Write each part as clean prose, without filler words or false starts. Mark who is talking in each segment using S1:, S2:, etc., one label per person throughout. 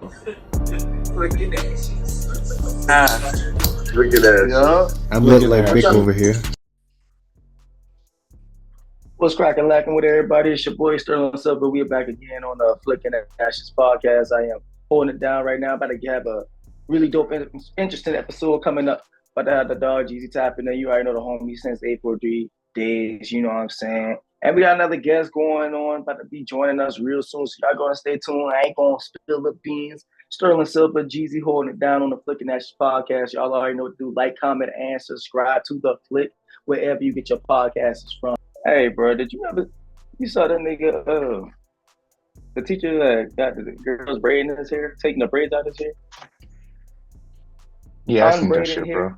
S1: Looking at you.
S2: Look at that.
S3: Yeah.
S4: I look like Vic over here.
S3: What's cracking, lacking with everybody? It's your boy Sterling Silver. We are back again on the Flicking Ashes podcast. I am holding it down right now. About to have a really dope, interesting episode coming up. About to have the dog Jeezy tapping in. You already know the homie since 843 days. You know what I'm saying? And we got another guest going on, about to be joining us real soon. So y'all gonna stay tuned. I ain't gonna spill the beans. Sterling Silver, Jeezy holding it down on the Flicking Ashes podcast. Y'all already know what to do. Like, comment, and subscribe to the Flick wherever you get your podcasts from. Hey, bro, did you ever saw that nigga, the teacher that got the girls braiding his hair, taking the braids out of his hair?
S2: Yeah, I seen that shit, bro.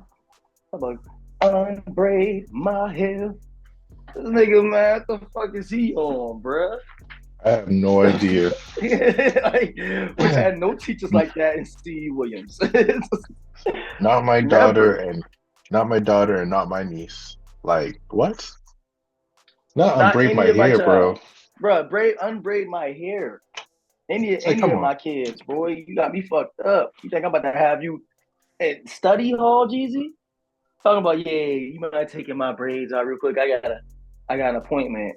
S3: I'm like, unbraid my hair. This nigga, man, what the fuck is he on, bro?
S2: I have no idea.
S3: We've had no teachers like that in C.E. Williams.
S2: Not my daughter and not my niece. Like, what? Not unbraid my hair, bro.
S3: Bro, unbraid my hair. Any of my kids, boy, you got me fucked up. You think I'm about to have you at study hall, Jeezy? Talking about, yeah, you might taking my braids out real quick. I got an appointment.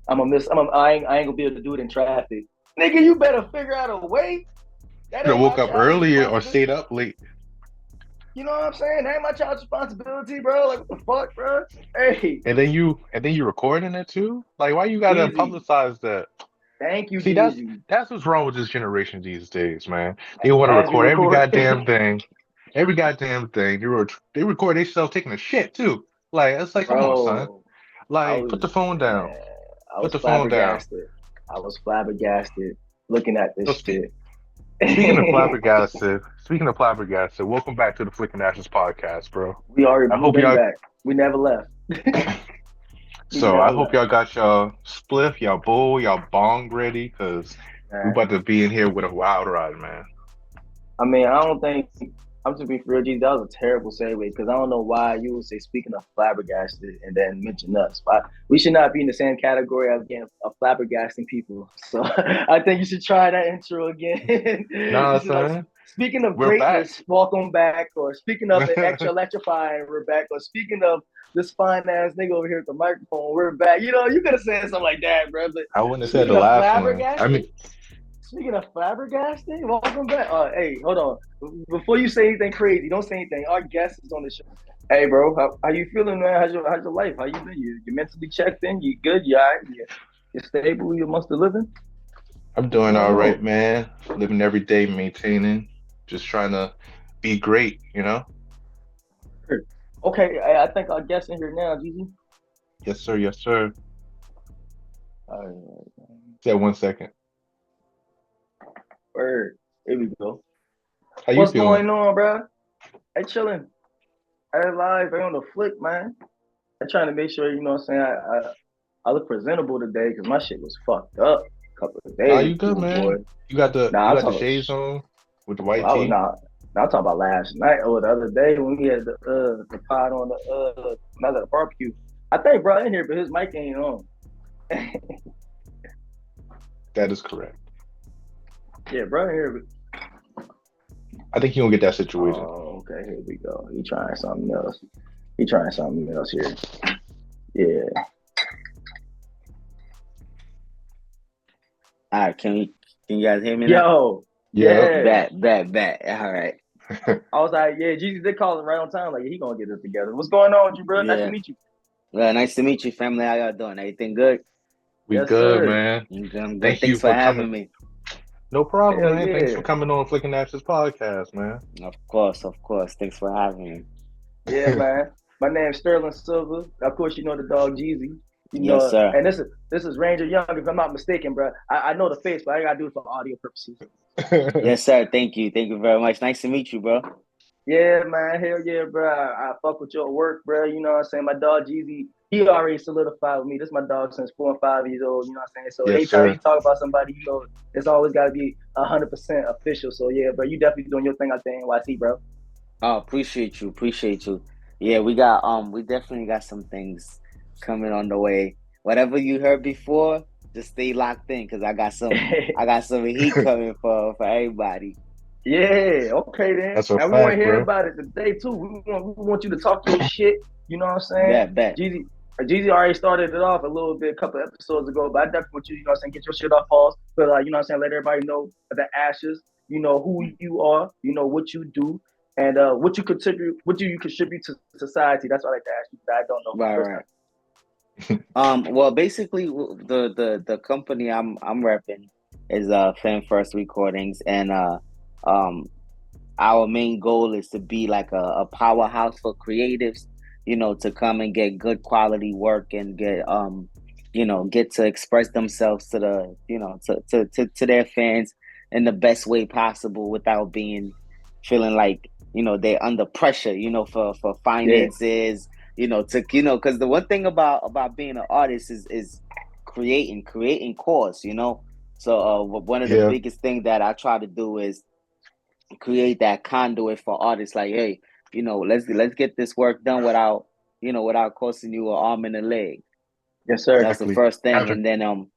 S3: I ain't gonna be able to do it in traffic. Nigga, you better figure out a way.
S2: That ain't woke up earlier or stayed up late.
S3: You know what I'm saying? That ain't my child's responsibility, bro. Like, what the fuck, bro? Hey.
S2: And then you recording it too? Like, why you gotta publicize that?
S3: Thank you.
S2: See, that's what's wrong with this generation these days, man. They want to record every goddamn thing. Every goddamn thing. They record themselves taking a shit too. Like, it's like, come on, son. Like, put the phone down.
S3: Man,
S2: put the phone down.
S3: I was flabbergasted looking at this shit.
S2: Speaking of flabbergasted, welcome back to the Flicking Ashes podcast, bro.
S3: We already back. We never left.
S2: I hope y'all got y'all spliff, y'all bowl, y'all bong ready, because we about to be in here with a wild ride, man.
S3: I mean, I don't think, I'm just being real, G, that was a terrible segue, because I don't know why you would say, speaking of flabbergasted, and then mention us. But we should not be in the same category of flabbergasting people. So I think you should try that intro again.
S2: Nah, son.
S3: Speaking of greatness, welcome back. Or speaking of the extra electrifying, we're back. Or speaking of this fine ass nigga over here at the microphone, we're back. You know, you could have said something like that, bro. But
S2: I wouldn't have said the last one. I mean,
S3: speaking of flabbergasting, welcome back. Hey, hold on. Before you say anything crazy, don't say anything. Our guest is on the show. Hey, bro, how you feeling, man? How's your life? How you been? You mentally checked in? You good? You all right? You stable? You amongst the living?
S2: I'm doing all right, man. Living every day, maintaining. Just trying to be great, you know?
S3: Okay, I think our guest in here now, Jeezy.
S2: Yes, sir. Yes, sir.
S3: All right.
S2: Yeah, 1 second.
S3: Word. Here we go.
S2: How you
S3: What's
S2: feeling?
S3: going on, bro? Hey, chilling. Hey, live. Hey, on the flick, man. I'm trying to make sure, you know what I'm saying, I look presentable today because my shit was fucked up a couple of days.
S2: Oh, you good, man? Boy. You got the shades on with the white tee?
S3: I'm talking about last night or the other day when we had the pod on the barbecue. I think bro in here, but his mic ain't on.
S2: That is correct.
S3: Yeah, bro in here.
S2: I think you gonna get that situation.
S3: Oh, okay, here we go. He trying something else. Here. Yeah.
S1: All right, can you guys hear me
S3: now? Yo.
S1: Yeah. Bet. All right.
S3: I was like, yeah, Jeezy did call it right on time. Like, he gonna get it together. What's going on with you, bro? Yeah. Nice to meet you.
S1: Well, nice to meet you, family. How y'all doing? Everything good?
S2: We good, man.
S1: Thanks for having me.
S2: No problem, man. Yeah. Thanks for coming on Flicking Ashes podcast, man.
S1: Of course. Thanks for having me.
S3: Yeah, man. My name's Sterling Silver. Of course, you know the dog Jeezy.
S1: Yes, sir.
S3: And this is Rainger Young, if I'm not mistaken, bro. I know the face, but I gotta do it for audio purposes.
S1: Yes, sir. Thank you very much. Nice to meet you, bro.
S3: Yeah, man. Hell yeah, bro. I fuck with your work, bro. You know what I'm saying? My dog Jeezy, he already solidified with me. This is my dog since 4 and 5 years old. You know what I'm saying? So anytime you talk about somebody, you know, it's always got to be 100% official. So yeah, bro, you definitely doing your thing out there in NYC, bro.
S1: Oh, appreciate you. Yeah, we definitely got some things coming on the way. Whatever you heard before, just stay locked in because I got some heat coming for everybody.
S3: Yeah, okay then.
S2: That's a
S3: And we want to
S2: fact,
S3: hear
S2: bro.
S3: about it today too. We want you to talk your shit. You know what I'm saying?
S1: Bet.
S3: Jeezy already started it off a little bit, a couple episodes ago, but I definitely want you, you know what I'm saying, get your shit off pause. But you know what I'm saying, let everybody know the ashes, you know, who you are, you know, what you do, and what do you contribute to society? That's what I like to ask you that I don't know for the first
S1: Right. Well, basically, the company I'm repping is Fan First Recordings, and our main goal is to be like a powerhouse for creatives, you know, to come and get good quality work and get get to express themselves to the to their fans in the best way possible without being feeling like they're under pressure, for
S3: Yeah,
S1: finances, because the one thing about being an artist is creating cause, so one of the
S2: Yeah,
S1: biggest things that I try to do is create that conduit for artists, like, hey, let's get this work done without costing you an arm and a leg.
S3: yes sir.
S1: That's the
S2: exactly.
S1: first thing.
S2: After,
S1: And then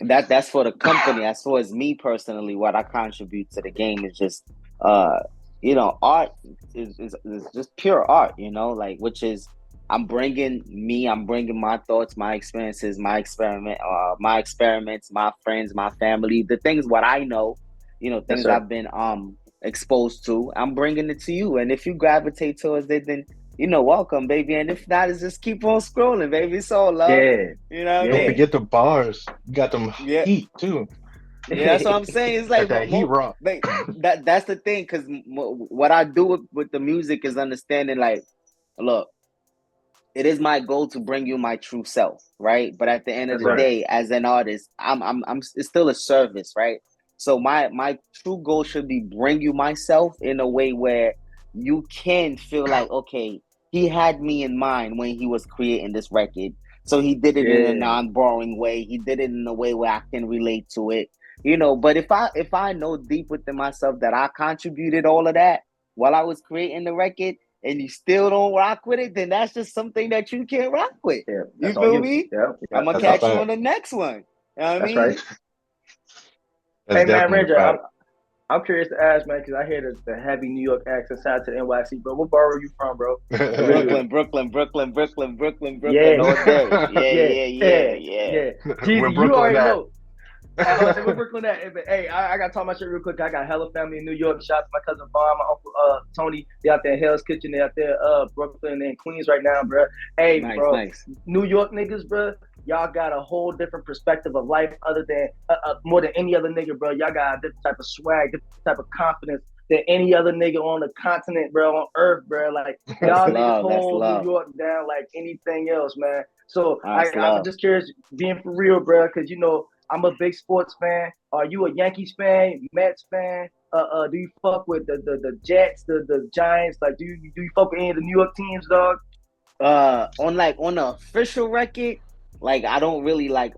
S1: that's for the company. As far as me personally, what I contribute to the game is just art is just pure art, like, which is I'm bringing my thoughts, my experiences, my experiments, my friends, my family, the things what I know,
S3: Yes
S1: things
S3: sir.
S1: I've been exposed to. I'm bringing it to you, and if you gravitate towards it, then welcome, baby. And if not, it's just keep on scrolling, baby. It's all love.
S3: Yeah,
S1: You know what I
S2: don't
S3: yeah,
S1: mean?
S2: forget the bars. You got them
S1: Yeah.
S2: heat too.
S1: Yeah, that's what I'm saying. It's
S2: Got
S1: like
S2: that heat rock.
S1: that's the thing, because what I do with the music is understanding, like, look, it is my goal to bring you my true self, right? But at the end of
S3: That's
S1: the
S3: right.
S1: day, as an artist, I'm it's still a service, right? So my true goal should be bring you myself in a way where you can feel like, okay, he had me in mind when he was creating this record. So he did it in a
S3: Yeah,
S1: non-boring way. He did it in a way where I can relate to it. But if I know deep within myself that I contributed all of that while I was creating the record, and you still don't rock with it, then that's just something that you can't rock with.
S3: yeah.
S1: You
S3: That's on
S1: feel
S3: you.
S1: me?
S3: Yeah, yeah.
S1: I'm gonna
S2: That's a
S3: Yep.
S1: catch you on
S2: fact.
S1: the next one. You know what I
S3: That's right.
S1: mean?
S2: That's
S3: Hey man,
S2: definitely a
S3: Ranger, I'm
S2: fact.
S3: I'm curious to ask, man, because I hear the heavy New York accent side to the NYC, bro. What borough are you from, bro? Originally.
S1: Brooklyn,
S3: Yeah,
S1: all day. Yeah,
S3: yeah,
S1: yeah, yeah,
S3: yeah,
S1: yeah.
S3: yeah.
S2: Where
S3: Jeezy, you
S2: Brooklyn
S3: already
S2: at?
S3: know. I was like, where Brooklyn at? Hey, I got to talk my shit real quick. I got hella family in New York. Shout out to my cousin Vaughn, my uncle Tony. They out there in Hell's Kitchen. They out there Brooklyn and Queens right now, bro. Hey,
S1: Nice,
S3: bro,
S1: nice.
S3: New York niggas, bro. Y'all got a whole different perspective of life, other than more than any other nigga, bro. Y'all got a different type of swag, different type of confidence than any other nigga on the continent, bro, on Earth, bro. Like
S1: That's
S3: y'all niggas
S1: love. That's
S3: hold New
S1: love.
S3: York down like anything else, man. So
S1: That's
S3: I'm
S1: love.
S3: just curious, being for real, bro, because I'm a big sports fan. Are you a Yankees fan, Mets fan? Do you fuck with the Jets, the Giants? Like, do you fuck with any of the New York teams, dog?
S1: On the official record, like, I don't really I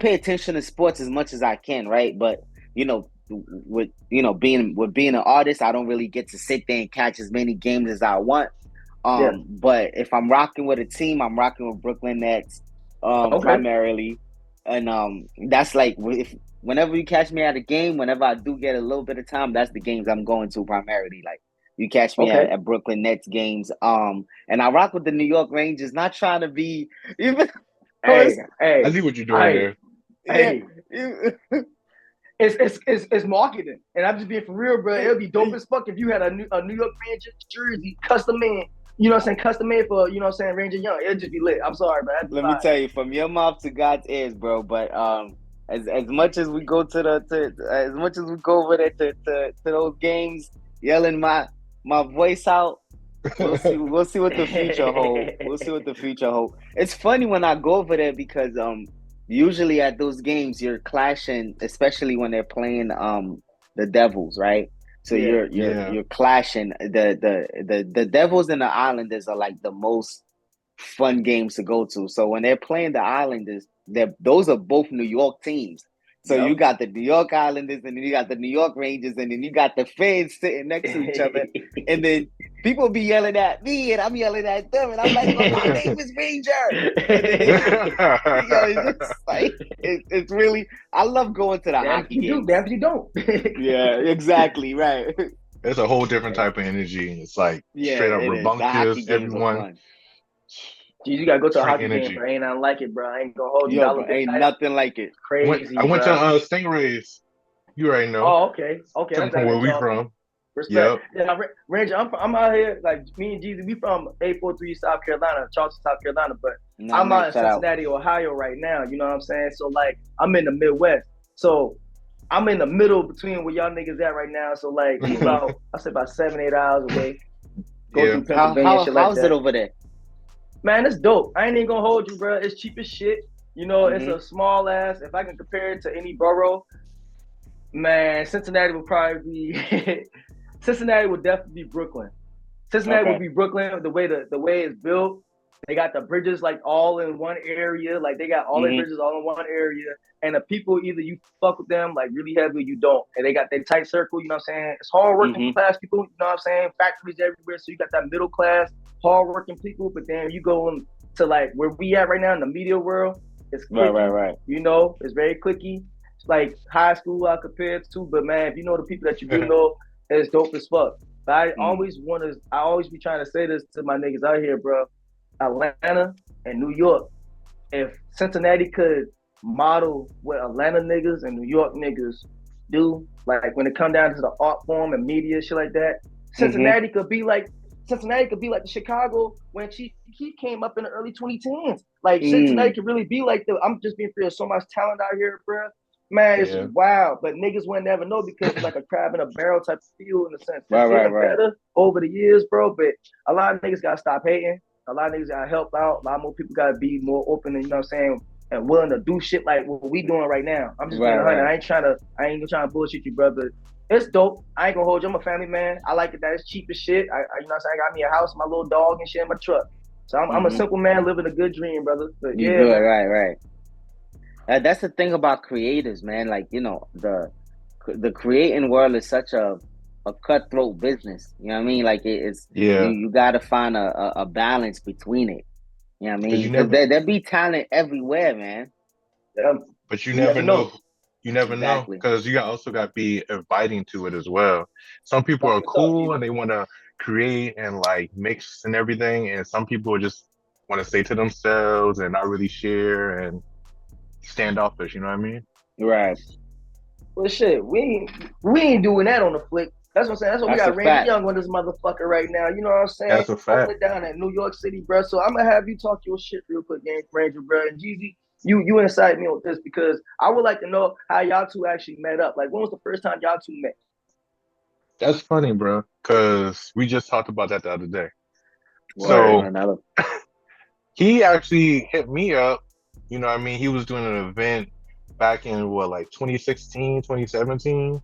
S1: pay attention to sports as much as I can, right? But being an artist, I don't really get to sit there and catch as many games as I want.
S3: Yeah.
S1: But if I'm rocking with a team, I'm rocking with Brooklyn Nets,
S3: Okay.
S1: primarily, and that's like, if whenever you catch me at a game, whenever I do get a little bit of time, that's the games I'm going to primarily. Like, you catch me
S3: Okay.
S1: at Brooklyn Nets games, and I rock with the New York Rangers, not trying to be even.
S3: Hey,
S2: I
S3: hey,
S2: see what you're doing
S3: hey,
S2: there.
S1: Yeah,
S3: hey. It's marketing, and I'm just being for real, bro. It'll be dope as fuck if you had a New York Ranger jersey, custom made. You know what I'm saying? Custom made for Rainger Young. It'll just be lit. I'm sorry, bro. That'd be
S1: let me
S3: fine.
S1: tell you, from your mouth to God's ears, bro. But as much as we go as much as we go over there to those games, yelling my voice out, we'll see. We'll see what the future hold. We'll see what the future hold. It's funny when I go over there because usually at those games you're clashing, especially when they're playing the Devils, right? So
S3: Yeah,
S2: Yeah,
S1: you're clashing. The Devils and the Islanders are like the most fun games to go to. So when they're playing the Islanders, those are both New York teams. So you got the New York Islanders, and then you got the New York Rangers, and then you got the fans sitting next to each other, and then people be yelling at me, and I'm yelling at them, and I'm like, "Well, my name is Ranger." And then it's just like it's really. I love going to the hockey games.
S3: Damn if you don't.
S1: Yeah, exactly right.
S2: It's a whole different type of energy. It's like straight up
S1: rambunctious.
S2: everyone.
S3: Geez, you gotta go to a hockey
S2: energy.
S3: game, bro. Ain't nothing like it, bro. I ain't gonna hold you.
S1: Yo, bro, ain't nothing like it.
S3: Crazy.
S2: I went to Stingrays. You already know.
S3: Oh, okay.
S2: From where we from.
S3: Respect. Yep. Yeah, Ranger, I'm out here, like, me and Jeezy, we from 843 South Carolina, Charleston, South Carolina, but I'm out in Cincinnati, Ohio right now, you know what I'm saying? So, like, I'm in the Midwest. So, I'm in the middle between where y'all niggas at right now. So, like, we about 7-8 hours away. Go through Pennsylvania, shit like
S1: how's
S3: that.
S1: it over there?
S3: Man, it's dope. I ain't even gonna hold you, bro. It's cheap as shit. You know, it's a small ass. If I can compare it to any borough, man, Cincinnati would probably be Cincinnati would definitely be Brooklyn. Cincinnati would be Brooklyn. The way it's built, they got the bridges like all in one area. Like they got all their bridges all in one area. And the people, either you fuck with them like really heavy, or you don't. And they got their tight circle. You know what I'm saying? It's hard working class people. You know what I'm saying? Factories everywhere. So you got that middle class, hard working people. But then you go to like where we at right now in the media world. It's clicky.
S1: Right.
S3: You know, it's very clicky. It's like high school I compared to. But man, if you know the people that you do know. It's dope as fuck. But I always be trying to say this to my niggas out here, bro. Atlanta and New York. If Cincinnati could model what Atlanta niggas and New York niggas do, like when it come down to the art form and media, shit like that, Cincinnati could be like the Chicago when he came up in the early 2010s. Like Cincinnati could really be like I'm just being real. So much talent out here, bro. Man, it's wild, but niggas would never know because it's like a crab in a barrel type of feel in a sense. It's getting better over the years, bro, but a lot of niggas gotta stop hating. A lot of niggas gotta help out. A lot more people gotta be more open and, you know what I'm saying, and willing to do shit like what we doing right now. I'm just being 100. I ain't trying to bullshit you, bro, but it's dope. I ain't gonna hold you. I'm a family man. I like it that it's cheap as shit. I you know what I'm saying, I got me a house, my little dog and shit in my truck. So I'm a simple man living a good dream, brother. But
S1: you good, right. That's the thing about creators, man. Like, you know, the creating world is such a cutthroat business. You know what I mean? Like it's you got to find a balance between it. You know what I mean? Because there be talent everywhere, man.
S2: But you never know. You never know because you also got to be inviting to it as well. Some people are cool and they want to create and like mix and everything, and some people just want to stay to themselves and not really share and standoffish, you know what I mean?
S1: Right.
S3: Well, shit, we ain't doing that on the flick. That's what I'm saying. That's why we got Rainger Young on this motherfucker right now. You know what I'm saying?
S2: That's a fact.
S3: Holding it down at New York City, bro. So I'm gonna have you talk your shit real quick, Ranger, bro. And Jeezy, you incite me on this because I would like to know how y'all two actually met up. Like, when was the first time y'all two met?
S2: That's funny, bro, because we just talked about that the other day. So he actually hit me up. You know what I mean? He was doing an event back in, 2016, 2017?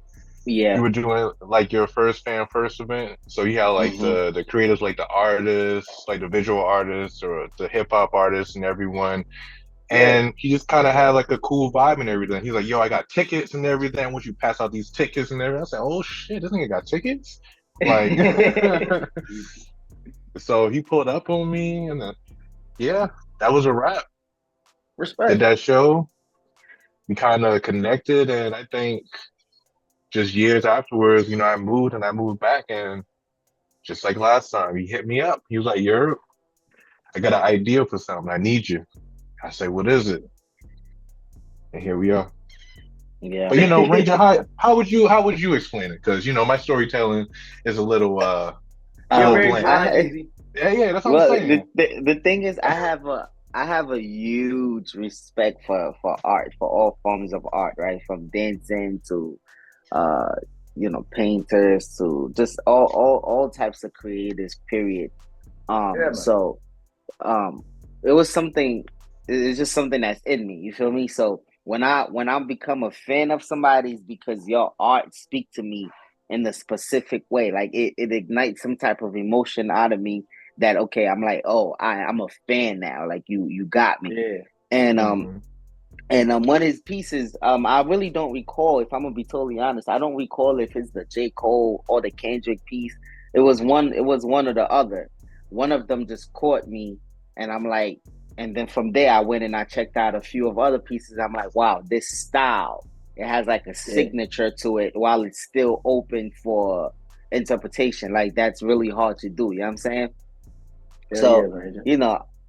S1: Yeah.
S2: You were doing, like, your first fan first event. So you had, like, the creators, like, the artists, like, the visual artists or the hip-hop artists and everyone. And he just kind of had, like, a cool vibe and everything. He's like, yo, I got tickets and everything. I want you to pass out these tickets and everything. I said, oh, shit, this nigga got tickets? Like, so he pulled up on me and then, that was a wrap.
S3: Respect.
S2: Did that show. We kind of connected, and I think just years afterwards, you know, I moved back, and just like last time, he hit me up. He was like, I got an idea for something. I need you. I say, what is it? And here we are.
S1: Yeah.
S2: But, you know, Ranger, how would you explain it? Because, you know, my storytelling is a little bland. That's what I'm saying.
S1: The thing is, I have a huge respect for art, for all forms of art, right? From dancing to, you know, painters to just all types of creators, period. So, it was something. It's just something that's in me. You feel me? So when I become a fan of somebody's because your art speak to me in a specific way, like it ignites some type of emotion out of me. That I'm like, oh, I'm a fan now. Like you got me.
S3: Yeah.
S1: And And one of his pieces, I really don't recall. If I'm gonna be totally honest, I don't recall if it's the J. Cole or the Kendrick piece. It was one. It was one or the other. One of them just caught me, and I'm like, and then from there I went and I checked out a few of other pieces. I'm like, wow, this style. It has like a signature to it, while it's still open for interpretation. Like that's really hard to do. You know what I'm saying? So,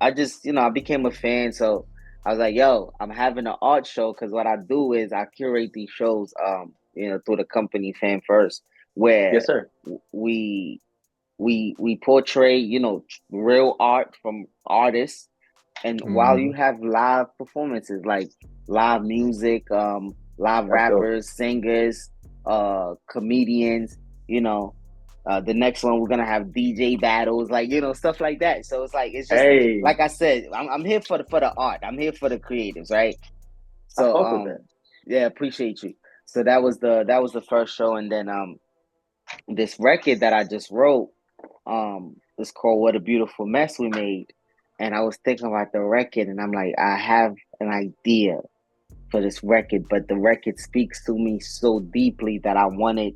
S1: I just, I became a fan. So I was like, yo, I'm having an art show because what I do is I curate these shows, through the company Fan First, where
S3: yes, sir.
S1: we portray, real art from artists, and while you have live performances like live music, live rappers, singers, comedians, the next one we're gonna have DJ battles, like stuff like that. So it's like like I said, I'm here for the art. I'm here for the creatives, right? So yeah, appreciate you. So that was the first show, and then this record that I just wrote is called "What a Beautiful Mess We Made," and I was thinking about the record, and I'm like, I have an idea for this record, but the record speaks to me so deeply that I wanted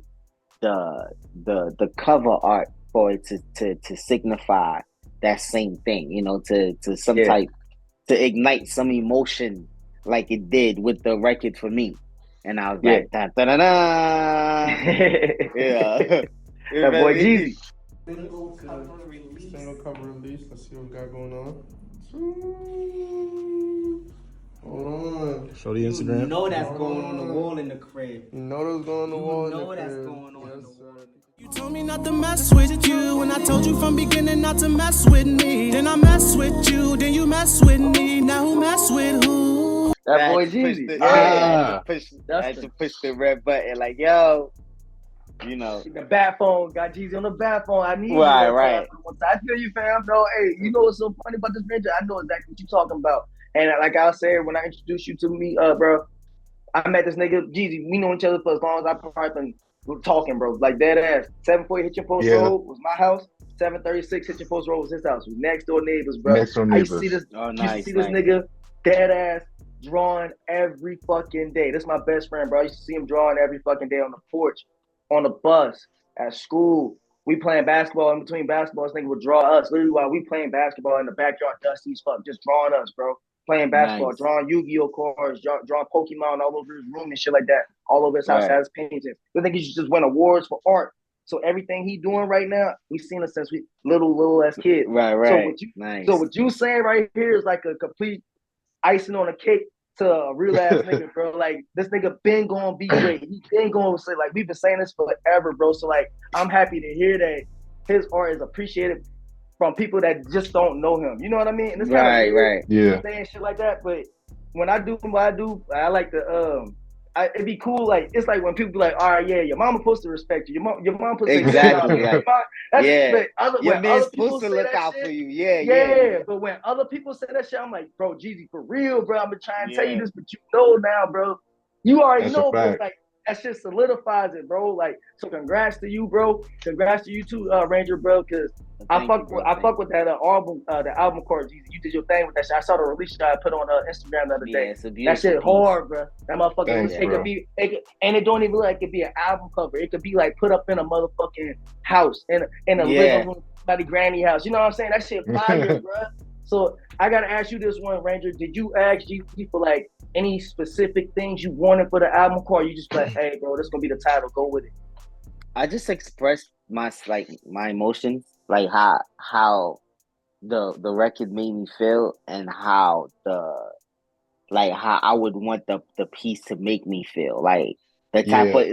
S1: the cover art for it to signify that same thing, to some type, to ignite some emotion like it did with the record for me. And I was like, da da da da. Yeah.
S3: That boy Jeezy.
S5: Single cover release. Let's see what we got going on. Hold on.
S4: Show the Instagram.
S6: You know that's going on the wall in the crib.
S5: You know that's going on the wall in the crib.
S6: That's going on in the wall.
S7: You told me not to mess with you, and I told you from beginning not to mess with me. Then I mess with you, then you mess with me. Now who mess with who?
S3: That boy Jeezy.
S1: I had to push the red button, like, yo,
S3: The bat phone, got Jeezy on the bat phone. I need
S1: right.
S3: I feel you, fam. No, hey, you know what's so funny about this Rainger? I know exactly what you're talking about. And like I said, when I introduced you to me, bro, I met this nigga, Jeezy. We know each other for as long as I've probably been talking, bro. Like dead ass. 740 Hitchin Post Road was my house. 736 Hitchin Post Road was his house. We next door neighbors, bro.
S2: Next door neighbors.
S3: I used to see this nigga dead ass drawing every fucking day. This is my best friend, bro. I used to see him drawing every fucking day on the porch, on the bus, at school. We playing basketball. In between basketball, this nigga would draw us. Literally while we playing basketball in the backyard, dusty as fuck, just drawing us, bro. Playing basketball, drawing Yu-Gi-Oh cards, drawing Pokemon all over his room and shit like that. All over his house has paintings. The nigga just win awards for art. So everything he doing right now, we seen it since we little as kids.
S1: Right.
S3: So what you saying right here is like a complete icing on a cake to a real ass nigga, bro. Like this nigga been gonna be great. He been gonna say, like, we've been saying this forever, bro. So like I'm happy to hear that his art is appreciated from people that just don't know him. You know what I mean? And it's
S1: right.
S2: Yeah.
S3: Saying shit like that. But when I do what I do, I like to it'd be cool. Like it's like when people be like, all right, yeah, your mama supposed to respect you. Your mom supposed to
S1: exactly.
S3: Your
S1: man's supposed to look out for you.
S3: Yeah. But when other people say that shit, I'm like, bro, Jeezy, for real, bro. I'm gonna try and tell you this, but you know now, bro. You already know, but it's like that shit solidifies it, bro. Like, so congrats to you, bro. Congrats to you too, Rainger, bro, because I fuck with that album, the album cover. You did your thing with that shit. I saw the release shot I put on Instagram the other day. That shit hard, bro. That motherfucker. And it don't even look like it be an album cover. It could be like put up in a motherfucking house in a living room, somebody granny house. You know what I'm saying? That shit fire, bro. So I gotta ask you this one, Rainger. Did you ask G for like any specific things you wanted for the album cover? You just like, hey, bro, this gonna be the title. Go with it.
S1: I just expressed my emotions, like how the record made me feel, and how how I would want the piece to make me feel, like the type of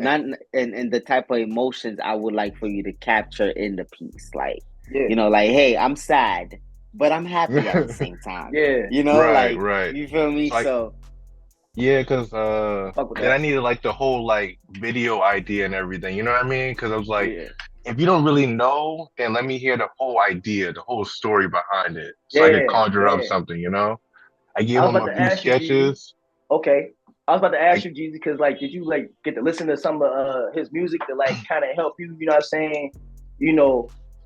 S1: and the type of emotions I would like for you to capture in the piece, like like, hey, I'm sad, but I'm happy at the same time.
S2: Right.
S1: You feel me?
S2: Like,
S1: so
S2: yeah, because I needed like the whole like video idea and everything. You know what I mean? Because I was like, if you don't really know, then let me hear the whole idea, the whole story behind it, so I could conjure up something. You know, I gave him a few sketches.
S3: Okay, I was about to ask you, Jeezy, because like, did you like get to listen to some of his music to like kind of help you? You know what I'm saying?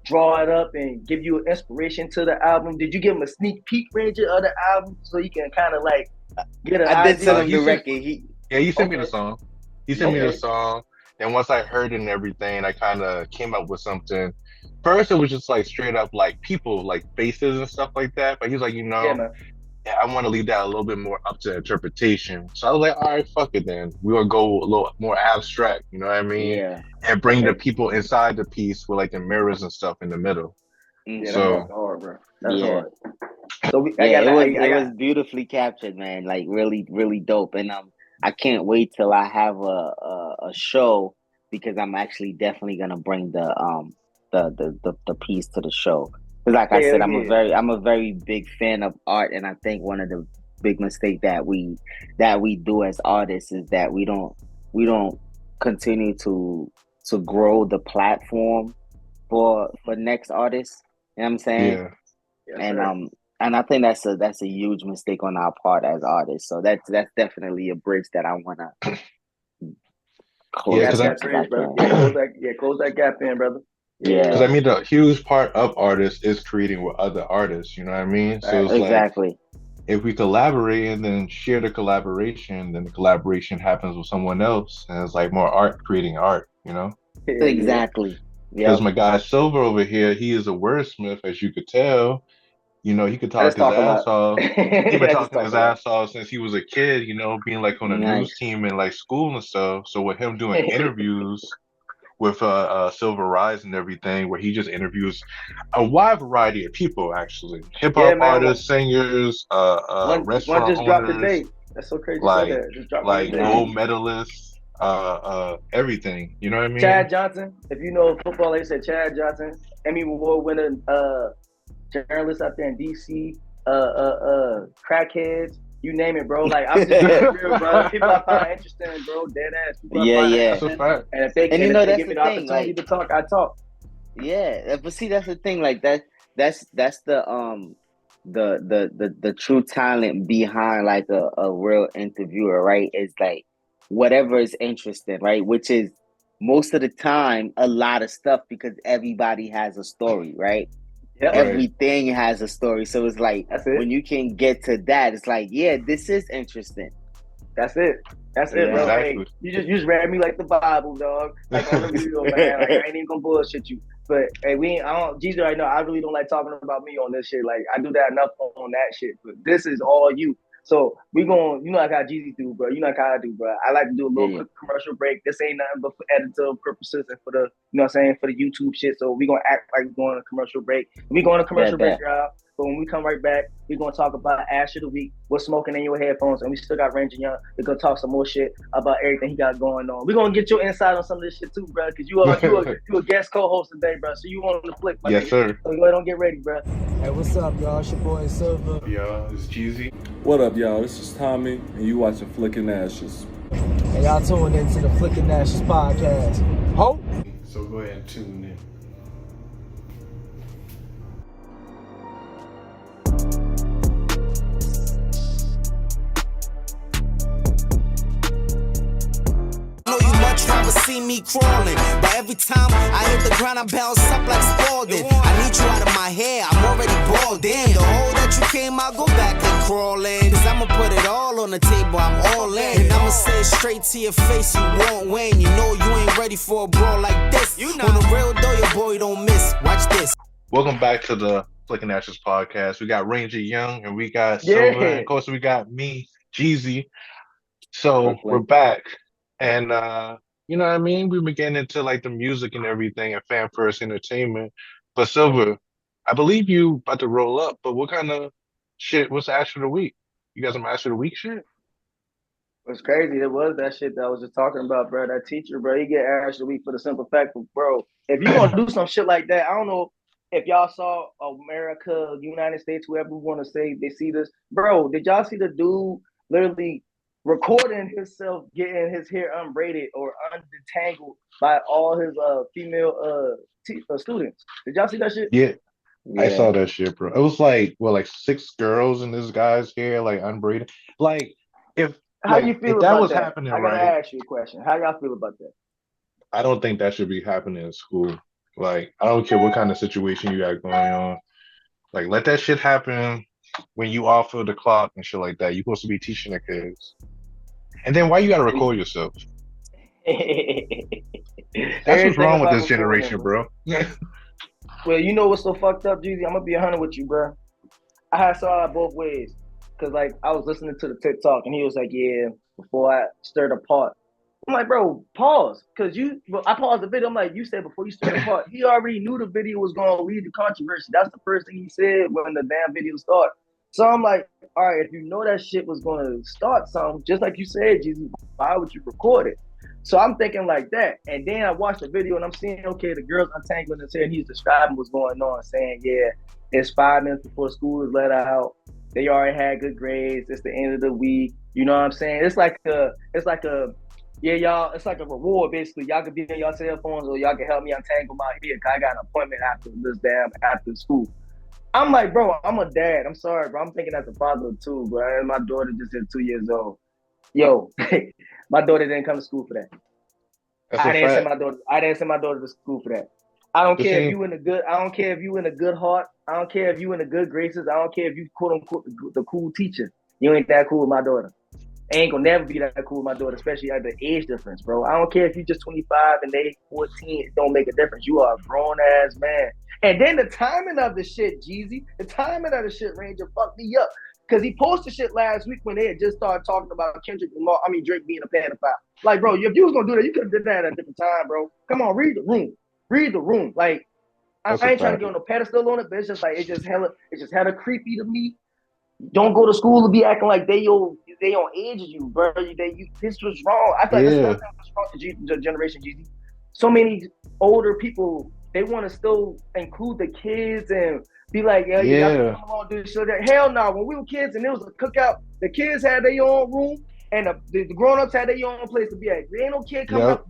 S3: Draw it up and give you an inspiration to the album. Did you give him a sneak peek, Rainger, of the album, so you can kind of like
S1: I did send him the record.
S2: He sent me the song. He sent me the
S3: Okay.
S2: song. And once I heard it and everything, I kind of came up with something. First, it was just like straight up like people, like faces and stuff like that. But he was like,
S3: Yeah, man.
S2: I want to leave that a little bit more up to interpretation. So I was like, all right, fuck it then. We're gonna go a little more abstract, you know what I mean?
S1: Yeah.
S2: And bring the people inside the piece with like the mirrors and stuff in the middle.
S3: Yeah, that's
S2: So
S3: hard, bro. That's
S1: yeah.
S3: hard. So
S1: it was beautifully captured, man. Like really, really dope. And I can't wait till I have a show because I'm actually definitely gonna bring the piece to the show. Because like I said, I'm a very big fan of art, and I think one of the big mistakes that we do as artists is that we don't continue to grow the platform for next artists. You know what I'm saying?
S2: yeah.
S3: Yes,
S1: And I think that's a huge mistake on our part as artists. So that's definitely a bridge that I wanna close.
S2: Yeah, because
S3: close that gap in, brother.
S2: Because
S1: Yeah.
S2: I mean, the huge part of artists is creating with other artists. You know what I mean? So it's
S1: Exactly.
S2: like if we collaborate and then share the collaboration, then the collaboration happens with someone else, and it's like more art creating art. You know?
S1: Exactly.
S2: Because
S1: Yeah.
S2: my guy Silver over here, he is a wordsmith, as you could tell. You know, he could talk his ass off. He's been talking his ass off since he was a kid. You know, being like on a news team in like school and stuff. So with him doing interviews with Silver Rise and everything, where he just interviews a wide variety of people, actually, hip hop artists, singers,
S3: one
S2: restaurant
S3: just dropped
S2: owners,
S3: today. That's so crazy.
S2: like
S3: to say that. Just dropped
S2: like
S3: today.
S2: gold medalists, everything. You know what I mean?
S3: Chad Johnson, if you know football, they said Chad Johnson, Emmy Award winner, journalist out there in DC, crackheads. You name it, bro. Like I'm just real, bro. People I find interesting, bro. Dead ass.
S2: That's a fact.
S3: And if they give me the opportunity to talk, I talk.
S1: Yeah, but see, that's the thing. Like that's the true talent behind like a real interviewer, right? Is like whatever is interesting, right? Which is most of the time a lot of stuff because everybody has a story, right?
S3: Yep.
S1: Everything has a story. So it's like when you can get to that, it's like, yeah, this is interesting.
S3: That's it. That's it, bro.
S2: Exactly.
S3: Hey, you just read me like the Bible, dog. Like on the video, man. Like, I ain't even gonna bullshit you. But hey, Jesus right now, I really don't like talking about me on this shit. Like I do that enough on that shit. But this is all you. So we going, like how Jeezy do, bro. You know how I do, bro. I like to do a little quick commercial break. This ain't nothing but for editorial purposes and for the, for the YouTube shit. So we gonna act like we're going on a commercial break. We going on a commercial break, y'all. But when we come right back, we're gonna talk about Ash of the Week, what's smoking in your headphones, and we still got Rainger Young. We're gonna talk some more shit about everything he got going on. We're gonna get your insight on some of this shit too, bro, because you a guest co-host today, bro. So you on the flick, my
S2: yes,
S3: nigga.
S2: sir.
S3: So go ahead and get ready, bro.
S6: Hey, what's up, y'all? It's your boy Silver.
S2: Y'all, it's Jeezy.
S8: What up, y'all? This is Tommy, and you watching Flicking Ashes.
S6: And y'all tuned into the Flicking Ashes podcast. Ho!
S5: So go ahead and tune in.
S9: Rather see me crawling, but every time I hit the ground I bounce up like Spalding. I need you out of my hair, I'm already bald. Damn, the hole that you came, I'll go back and crawl in. Cause I'ma put it all on the table, I'm all in. And I'ma say it straight to your face, you won't win. You know you ain't ready for a brawl like this. On the real though, your boy don't miss. Watch this.
S2: Welcome back to the Flicking Ashes podcast. We got Rainger Young and we got Silver, and of course we got me, Jeezy. So we're back. And you know what I mean? We've been getting into like the music and everything and fan first entertainment. But Silver, I believe you about to roll up, but what kind of shit, what's the Ash of the Week? You got some Ash of the Week shit?
S3: What's crazy, it was that shit that I was just talking about, bro. That teacher, bro, he get Ash of the Week for the simple fact of, bro, if you gonna do some shit like that, I don't know if y'all saw America, United States, whoever we want to say they see this. Bro, did y'all see the dude literally recording himself getting his hair unbraided or undetangled by all his female students? Did y'all see that shit?
S2: Yeah, I saw that shit, bro. It was like, well, like 6 girls in this guy's hair, like unbraided. Like, if
S3: how you feel
S2: if
S3: that
S2: that was
S3: that?
S2: happening,
S3: I gotta
S2: right?
S3: ask you a question. How y'all feel about that?
S2: I don't think that should be happening in school. Like, I don't care what kind of situation you got going on. Like, let that shit happen when you off of the clock and shit like that. You're supposed to be teaching the kids. And then why you gotta record yourself? That's what's wrong with this generation, bro.
S3: Well, you know what's so fucked up, Jeezy? I'm gonna be 100 with you, bro. I saw it both ways. Cause like I was listening to the TikTok and he was like, yeah, before I stirred the pot. I'm like, bro, pause. Cause I paused the video. I'm like, you said before you stirred the pot. He already knew the video was gonna lead to controversy. That's the first thing he said when the damn video started. So I'm like, all right, if you know that shit was gonna start something, just like you said, Jesus, why would you record it? So I'm thinking like that. And then I watched the video and I'm seeing, okay, the girl's untangling his hair and he's describing what's going on, saying, yeah, it's 5 minutes before school is let out. They already had good grades. It's the end of the week. You know what I'm saying? It's like a reward basically. Y'all could be on your cell phones or y'all can help me untangle my hair. I got an appointment after school. I'm like, bro, I'm a dad. I'm sorry, bro. I'm thinking as a father too, bro. And my daughter just is 2 years old. Yo, my daughter didn't come to school for that. I didn't send my daughter to school for that. I don't care if you in a good heart. I don't care if you in the good graces. I don't care if you quote unquote the cool teacher. You ain't that cool with my daughter. Ain't gonna never be that cool with my daughter, especially at the age difference, bro. I don't care if you just 25 and they 14. It don't make a difference. You are a grown ass man. And then the timing of the shit, Jeezy, Rainger fucked me up. Because he posted shit last week when they had just started talking about Drake being a pedophile. Like, bro, if you was gonna do that, you could have did that at a different time, bro. Come on, read the room. Like, I ain't trying to get on a pedestal on it, but it's just like it's just hella creepy to me. Don't go to school to be acting like they on age of you, bro. This was wrong. I thought this was wrong to generation Jeezy. So many older people, they want to still include the kids and be like, y'all come on, do this shit. Hell no. When we were kids and it was a cookout, the kids had their own room and the grown-ups had their own place to be at. There ain't no kid coming up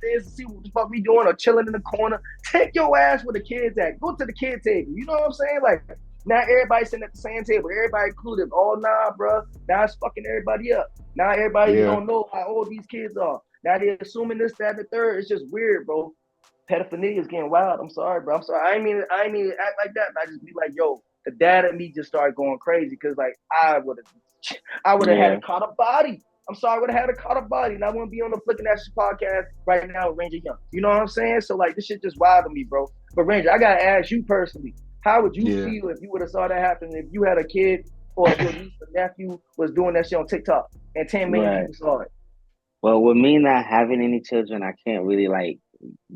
S3: upstairs to see what the fuck we doing or chilling in the corner. Take your ass where the kids at. Go to the kid table. You know what I'm saying? Like, not everybody sitting at the same table. Everybody included. Oh, nah, bro. Now it's fucking everybody up. Now everybody don't know how old these kids are. Now they're assuming this, that, and the third. It's just weird, bro. Pedophilia is getting wild. I'm sorry, bro. I'm sorry. I ain't mean to act like that. But I just be like, yo, the dad and me just started going crazy because like I would have had to caught a body. I'm sorry, I would have had to caught a body, and I wouldn't be on the Flicking Ashes podcast right now with Rainger Young. You know what I'm saying? So like this shit just wild to me, bro. But Rainger, I gotta ask you personally, how would you feel if you would have saw that happen if you had a kid or if your niece or nephew was doing that shit on TikTok and 10 million people saw it?
S1: Well, with me not having any children, I can't really like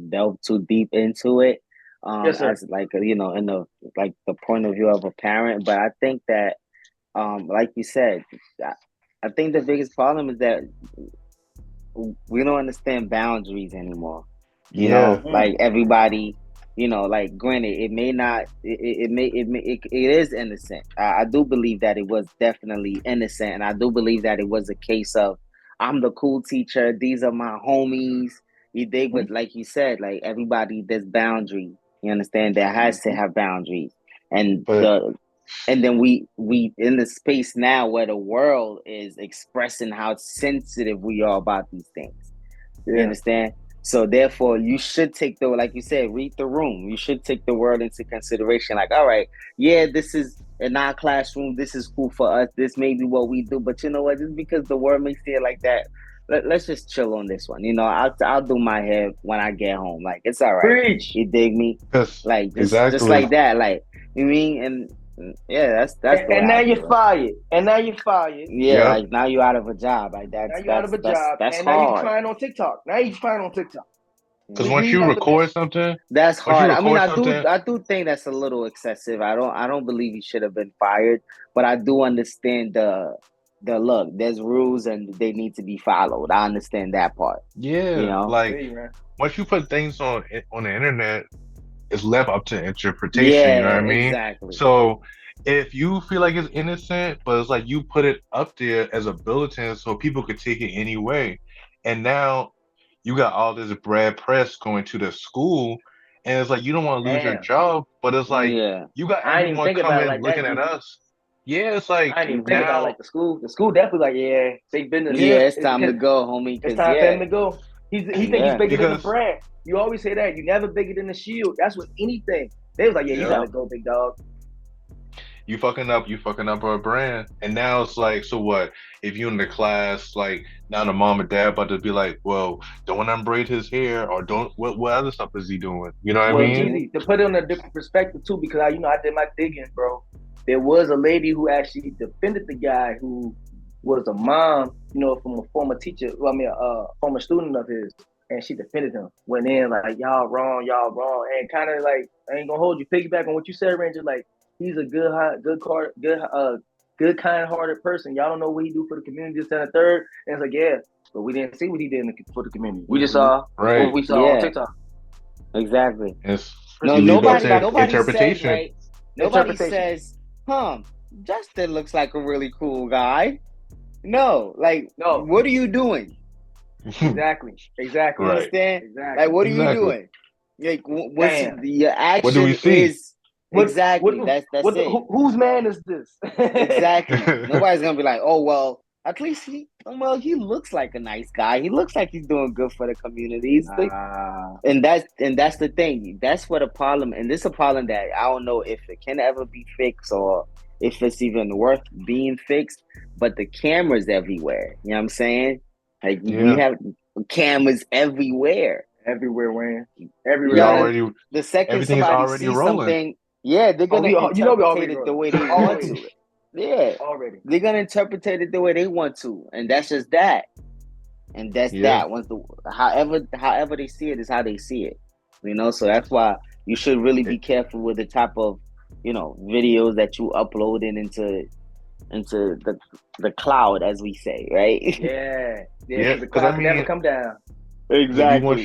S1: delve too deep into it. As like in the point of view of a parent. But I think that like you said, I think the biggest problem is that we don't understand boundaries anymore. You know, like everybody, like granted, it may not, it is innocent. I do believe that it was definitely innocent. And I do believe that it was a case of, I'm the cool teacher. These are my homies. They would, like you said, like everybody, there's boundary. You understand? There has to have boundaries. And then we in the space now where the world is expressing how sensitive we are about these things. You understand? So therefore, you should take like you said, read the room. You should take the world into consideration. Like, all right, this is in our classroom. This is cool for us. This may be what we do. But you know what? Just because the world may see it like that, let's just chill on this one. I'll do my hair when I get home. Like, it's all right.
S3: Preach.
S1: You dig me? Like, just like that. Like, you mean? And that's.
S3: And now you're fired.
S1: Yeah, like now you're out of a job. Like that's. Now you're out of a job. That's
S3: and
S1: hard.
S3: Now you're trying on TikTok.
S2: Because once you record something,
S1: that's hard. I mean, I do think that's a little excessive. I don't believe he should have been fired, but I do understand the look. There's rules and they need to be followed. I understand that part.
S2: Yeah, like once you put things on the internet, it's left up to interpretation. You know what I mean?
S1: Exactly.
S2: So if you feel like it's innocent, but it's like you put it up there as a bulletin so people could take it any way, and now you got all this bad press going to the school, and it's like you don't want to lose your job, but it's like you got everyone coming looking at us. Yeah, it's like
S3: I didn't even think about like the school. The school definitely like big business.
S1: Yeah, it's time to go, homie.
S3: It's time for him to go. He thinks he's bigger than the brand. You always say that. You never bigger than the shield. That's with anything. They was like, you gotta go, big dog.
S2: You fucking up our brand. And now it's like, so what? If you in the class, like now the mom and dad about to be like, well, don't unbraid his hair or don't what other stuff is he doing? You know what I
S3: Well,
S2: mean?
S3: Jeezy, to put it in a different perspective too, because I did my digging, bro. There was a lady who actually defended the guy who was a mom, from a former teacher, a former student of his, and she defended him. Went in like, y'all wrong, and kind of like, I ain't gonna hold you. Piggyback on what you said, Ranger. Like, he's a good, kind-hearted person. Y'all don't know what he do for the community, this and the third. And it's like, yeah, but we didn't see what he did for the community. We just saw what we saw on TikTok.
S1: Exactly.
S2: Yes.
S1: No, nobody says, right? Nobody says, Justin looks like a really cool guy. No, what are you doing?
S3: Exactly.
S1: You understand?
S3: Exactly.
S1: Like, what are you doing? Like, what's your action?
S2: What do we see?
S1: Exactly. That's it.
S3: Whose man is this?
S1: Exactly. Nobody's gonna be like, oh well. At least he looks like a nice guy. He looks like he's doing good for the community. And that's the thing. That's what a problem. And this is a problem that I don't know if it can ever be fixed or if it's even worth being fixed. But the cameras everywhere. You know what I'm saying? Like we have cameras everywhere.
S3: Everywhere, Wayne. Everywhere.
S1: The second somebody sees something, they're gonna interpret it the way they want to. Yeah,
S3: already.
S1: They're gonna interpret it the way they want to, and that's just that. And that's that. However they see it is how they see it. So that's why you should really be careful with the type of videos that you uploading into the cloud, as we say, right?
S3: Yeah. The cloud can never come down.
S1: Exactly.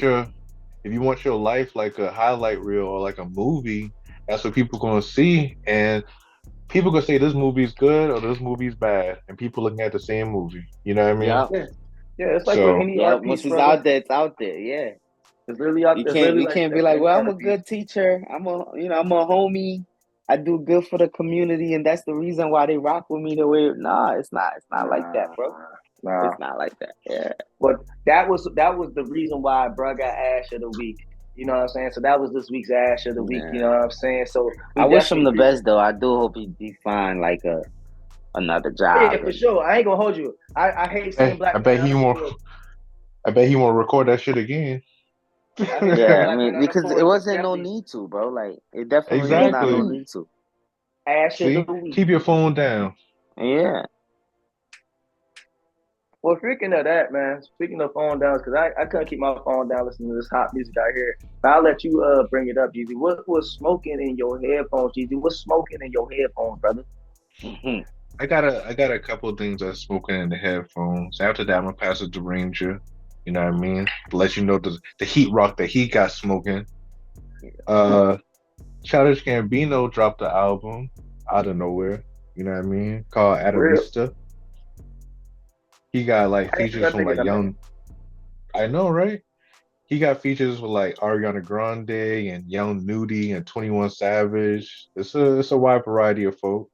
S2: If you want your life like a highlight reel or like a movie, that's what people gonna see, and people gonna say this movie's good or this movie's bad, and people looking at the same movie. You know what I mean?
S3: Yeah. It's like any art piece,
S1: once it's out there, it's out there. Yeah,
S3: it's really out
S1: there. You can't be like, well, I'm a good teacher. I'm a homie. I do good for the community, and that's the reason why they rock with me the way. Nah, it's not. It's not like that, bro. Nah. It's not like that. Yeah.
S3: But that was the reason why bro got Ash of the Week. You know what I'm saying? So that was this week's Ash of the Week. You know what I'm saying? So
S1: I wish him the best, though. I do hope he find like another job.
S3: Yeah, for sure. I ain't gonna hold you. I hate seeing black.
S2: I bet he won't record that shit again.
S1: Yeah, I mean, because it wasn't no need to, bro. Like, it definitely was not no need to.
S3: Ash of the Week.
S2: Keep your phone down.
S1: Yeah.
S3: Well, speaking of that, man. Speaking of phone downs, because I couldn't keep my phone down listening to this hot music out here. But I'll let you bring it up, Jeezy. What was smoking in your headphones, Jeezy? What's smoking in your headphones, brother?
S2: I got a couple of things that's smoking in the headphones. After that, I'm gonna pass it to Ranger. You know what I mean? To let you know the heat rock that he got smoking. Childish Gambino dropped the album out of nowhere. You know what I mean? Called Adamista. He got like features from like young. I know, right? He got features with like Ariana Grande and Young Nudie and 21 Savage. It's a wide variety of folk.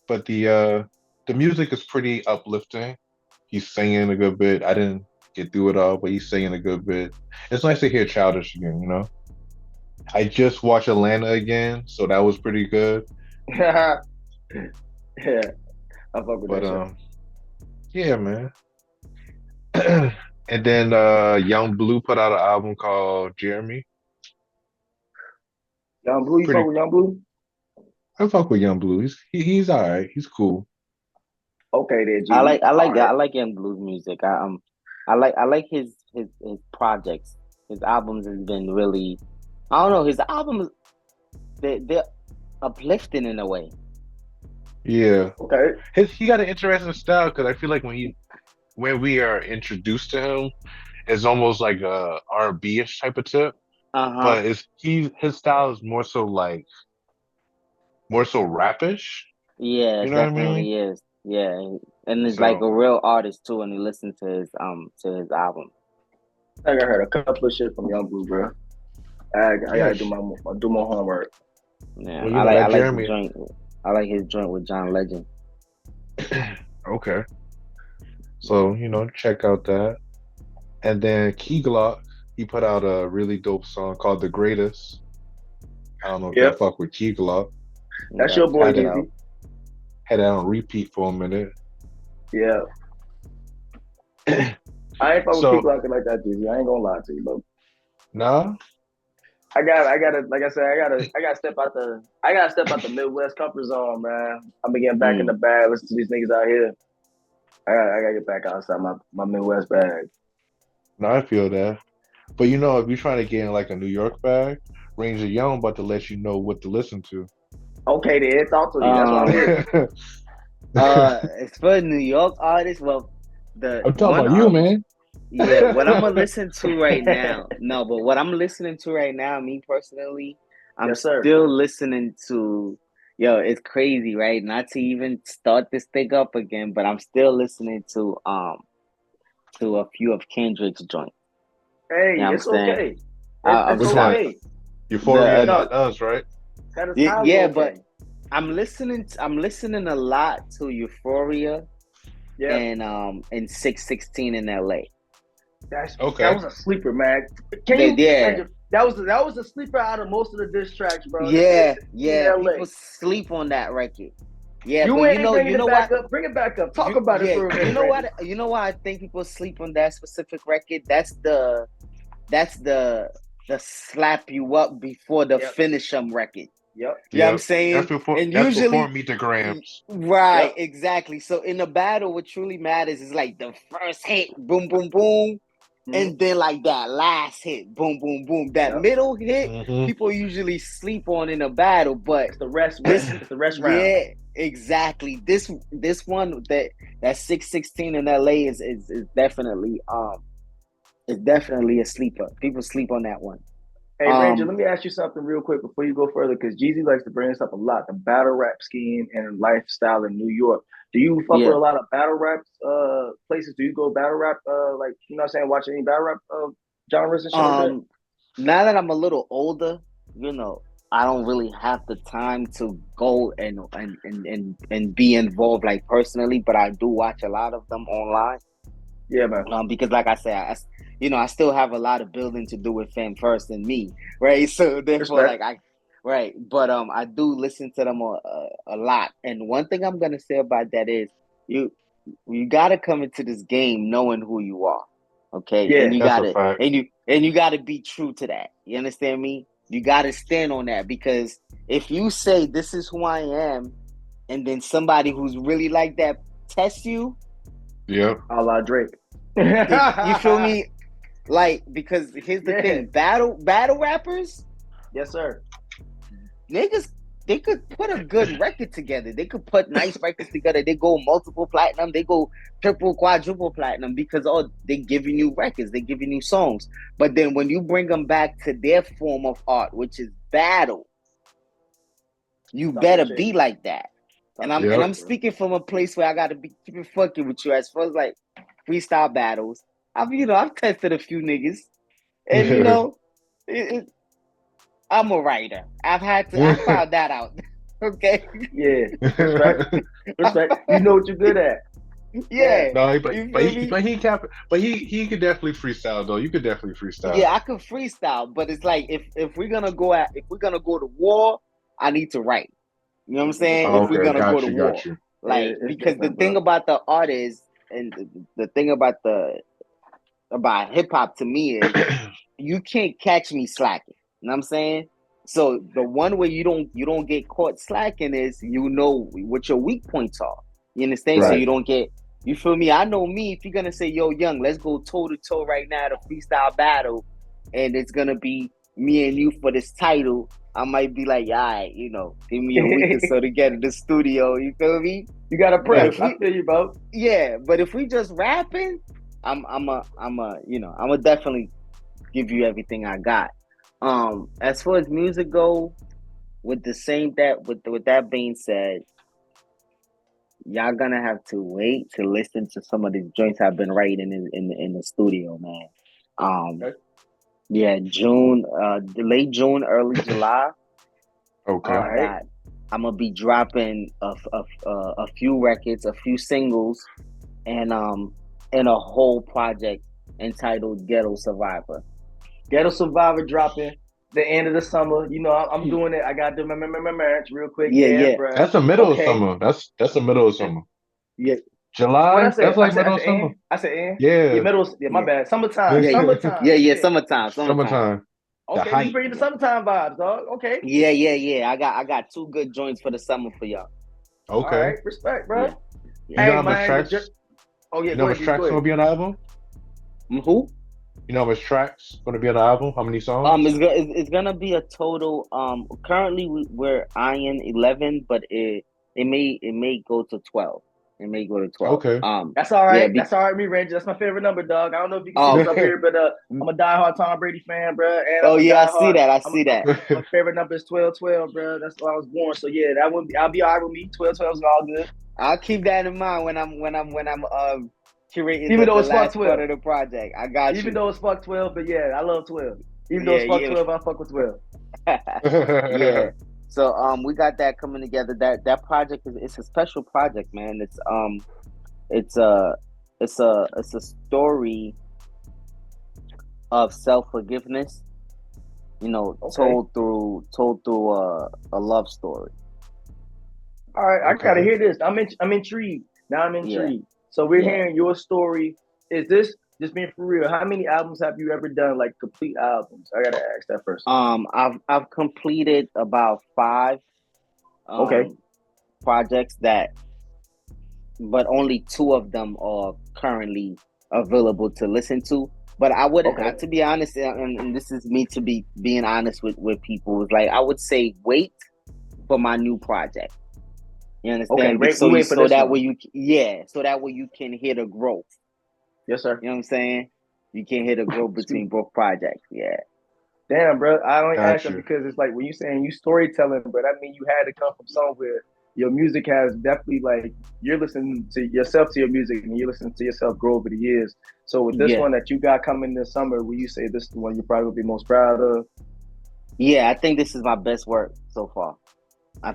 S2: But the music is pretty uplifting. He's singing a good bit. I didn't get through it all, but he's singing a good bit. It's nice to hear Childish again, you know? I just watched Atlanta again, so that was pretty good.
S3: Yeah. I fuck with that shit.
S2: Yeah, man. And then Young Blue put out an album called Jeremy.
S3: Young Blue, you fuck with Young Blue?
S2: I fuck with Young Blue. He's all right. He's cool.
S3: Okay, there.
S1: I like Young Blue's music. I like his projects. His albums has been really. I don't know. His albums, they're uplifting in a way.
S2: Yeah.
S3: Okay.
S2: He got an interesting style because I feel like when we are introduced to him, it's almost like a R&B-ish type of tip. But his style is more so rapish.
S1: Yeah,
S2: you know
S1: definitely
S2: what I mean?
S1: Is. Yeah, and it's like a real artist too. And you listen to his album.
S3: I think I heard a couple of shit from Young Blue, bro. I gotta do my homework.
S1: Yeah, well, I like his joint. I like his joint with John Legend.
S2: Okay. So, check out that. And then Key Glock, he put out a really dope song called The Greatest. I don't know if you fuck with Key Glock.
S3: That's your boy, Jeezy.
S2: Had that on repeat for a minute.
S3: Yeah. I ain't fuck with
S2: So
S3: people acting like that, Jeezy. I ain't gonna lie to you, bro.
S2: no,
S3: I gotta, like I said, I gotta step out the Midwest comfort zone, man. I'm gonna get back in the bag. Listen to these niggas out here. I gotta get back outside my Midwest bag.
S2: no, I feel that. But you know, if you're trying to get in like a New York bag, Rainger Young about to let you know what to listen to.
S3: Okay, then talk to me. That's what I'm here.
S1: As for New York artists, well, the
S2: I'm talking
S1: one
S2: about you, man.
S1: yeah, what I'm gonna listen to right now. No, but what I'm listening to right now, me personally, I'm
S3: Yes, sir.
S1: still listening to. Yo, it's crazy, right? Not to even start this thing up again, but I'm still listening to a few of Kendrick's joints.
S3: Hey,
S1: You know what I'm
S3: it's
S1: saying?
S3: okay. It's
S2: Which
S3: okay.
S2: one? Euphoria
S1: The,
S2: not us, right?
S3: That is
S1: yeah,
S3: okay.
S1: but I'm listening a lot to Euphoria and 616 in LA.
S3: That
S2: Okay.
S3: was a sleeper, man. Can you?
S1: Yeah.
S3: That was a sleeper out of most of the diss tracks, bro.
S1: Yeah.
S3: LA.
S1: People sleep on that record. Yeah,
S3: You
S1: but
S3: ain't bringing
S1: you know
S3: it back
S1: what?
S3: up. Bring it back up. Talk about it for a minute.
S1: You know what? You know why I think people sleep on that specific record? That's the slap you up before the finish 'em record.
S3: Yep.
S1: You know what I'm saying?
S2: That's before.
S1: And
S2: That's
S1: usually,
S2: before Meet the Grams.
S1: right, exactly. So in a battle, what truly matters is like the first hit, boom, boom, boom, and then like that last hit, boom, boom, boom. That middle hit, people usually sleep on in a battle, but
S3: it's the rest. It's the rest round.
S1: Yeah, exactly. This one that 616 in LA is definitely a sleeper. People sleep on that one.
S3: Hey, Ranger, let me ask you something real quick before you go further, because Jeezy likes to bring this up a lot, the battle rap scheme and lifestyle in New York. Do you fuck with a lot of battle rap places? Do you go battle rap, like, you know what I'm saying, watch any battle rap genres and shit like that?
S1: Now that I'm a little older, you know, I don't really have the time to go and be involved like personally, but I do watch a lot of them online.
S3: Yeah, man.
S1: Because like I said, I still have a lot of building to do with Fam First and me, right? So therefore, but I do listen to them a lot. And one thing I'm gonna say about that is you gotta come into this game knowing who you are, okay?
S3: Yeah,
S1: and you
S2: that's
S1: gotta
S2: a fact.
S1: and you gotta be true to that. You understand me? You gotta stand on that, because if you say this is who I am, and then somebody who's really like that tests you.
S2: Yep.
S3: A la Drake.
S1: You feel me? Like, because here's the thing, battle rappers,
S3: yes sir,
S1: niggas, they could put a good record together. They could put nice records together. They go multiple platinum, they go triple, quadruple platinum, because they giving you records, they giving you songs. But then when you bring them back to their form of art, which is battle, you better be like that. And I'm speaking from a place where I gotta be keeping fucking with you as far as like freestyle battles. I've tested a few niggas, and I'm a writer. I found that out. Okay.
S3: Yeah. Respect. You know what you're good at.
S1: Yeah.
S2: No, but he could definitely freestyle though. You could definitely freestyle.
S1: Yeah, I could freestyle, but it's like if we're gonna go to war, I need to write. You know what I'm saying? If we're gonna go to war, like, because the thing about the art is, and the thing about hip hop to me is, you can't catch me slacking. You know what I'm saying? So the one way you don't get caught slacking is, what your weak points are. You understand?
S3: Right.
S1: So you don't get. You feel me? I know me. If you're gonna say, "Yo, Young, let's go toe to toe right now to freestyle battle," and it's gonna be me and you for this title, I might be like, all right, give me a week or so to get in the studio. You feel me?
S3: You gotta prep. I feel you, bro.
S1: Yeah, but if we just rapping, I'm definitely give you everything I got. As far as music go, with that being said, y'all gonna have to wait to listen to some of these joints I've been writing in the studio, man.
S3: Okay.
S1: Yeah, June, late June, early July.
S2: Okay.
S1: All right. I'm gonna be dropping a few records, a few singles, and a whole project entitled Ghetto Survivor.
S3: Ghetto Survivor dropping the end of the summer. You know, I'm doing it. I got to do my marriage real quick.
S1: Yeah.
S3: Bro.
S2: That's the middle of summer. That's the middle of summer.
S1: Yeah.
S3: What I
S2: July.
S3: said?
S2: That's like middle of summer.
S3: I said end.
S2: Yeah.
S3: Middle. Yeah, my bad. Summertime.
S2: Yeah.
S3: Summertime.
S1: Yeah. Summertime.
S2: Summertime. The
S3: Okay, you
S2: height.
S3: bringing the summertime vibes, dog. Okay.
S1: Yeah. I got 2 good joints for the summer for y'all.
S3: All
S2: Okay.
S3: right, respect, bro.
S1: Yeah.
S2: You know how much tracks?
S3: Oh yeah,
S2: You know how much tracks gonna be on the album?
S1: Who?
S2: You know how much tracks gonna be on the album? How many songs?
S1: It's gonna be a total. Currently we're eyeing 11, but it may go to 12. It may go to 12.
S2: Okay.
S3: That's all right.
S1: Yeah,
S3: That's all right, me, Ranger. That's my favorite number, dog. I don't know if you can see this up here, but I'm a diehard Tom Brady fan, bro. And
S1: I see that. I see that.
S3: My favorite number is 12-12, bro. That's why I was born. So yeah, that would be. I'll be all right with me. 12-12 is all good.
S1: I'll keep that in mind when I'm curating
S3: even though
S1: the
S3: it's fuck
S1: last
S3: 12
S1: part of the project. I got you.
S3: Even though it's fuck 12, but yeah, I love 12. Even though it's fuck 12, I fuck with 12.
S1: Yeah. So we got that coming together. That project it's a special project, man. It's a story of self-forgiveness, you know, told through a love story.
S3: All right, I gotta hear this. I'm intrigued. Now I'm intrigued. So we're hearing your story. Is this just being for real? How many albums have you ever done, like complete albums? I gotta ask that first.
S1: I've completed about 5 projects but only 2 of them are currently available to listen to. But I would, to be honest, and this is me to be being honest with people, is like I would say wait for my new project. You understand?
S3: Okay,
S1: so that way you can hear the growth.
S3: Yes, sir.
S1: You know what I'm saying? You can hear the growth between both projects. Yeah.
S3: Damn, bro. I only asked that because it's like when you saying you storytelling, but I mean you had to come from somewhere. Your music has definitely, like, you're listening to yourself, to your music, and you're listening to yourself grow over the years. So with this one that you got coming this summer, will you say this is the one you probably will be most proud of?
S1: Yeah, I think this is my best work so far.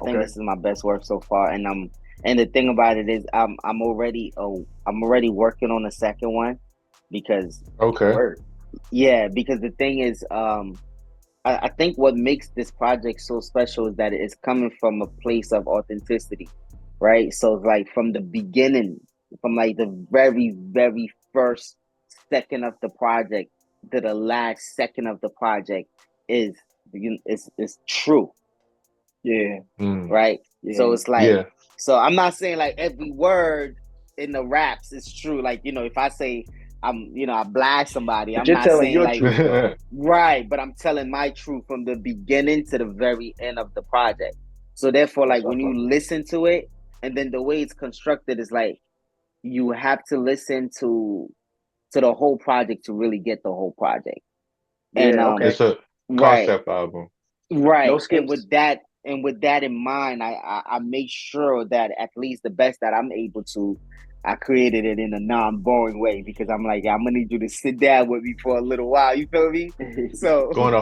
S1: This is my best work so far, and the thing about it is I'm already working on the second one because because the thing is I think what makes this project so special is that it's coming from a place of authenticity, right? So like from the beginning, from like the very, very first second of the project to the last second of the project is true.
S3: Yeah.
S1: Right.
S3: Yeah.
S1: So it's like, so I'm not saying like every word in the raps is true. Like, you know, if I say I blast somebody, I'm not saying like truth, right, but I'm telling my truth from the beginning to the very end of the project. So therefore, like when you listen to it, and then the way it's constructed is like you have to listen to the whole project to really get the whole project. And
S2: it's a concept album,
S1: right?
S3: No skips.
S1: And with that in mind, I make sure that at least the best that I'm able to, I created it in a non-boring way because I'm like, I'm gonna need you to sit down with me for a little while. You feel me? So
S2: going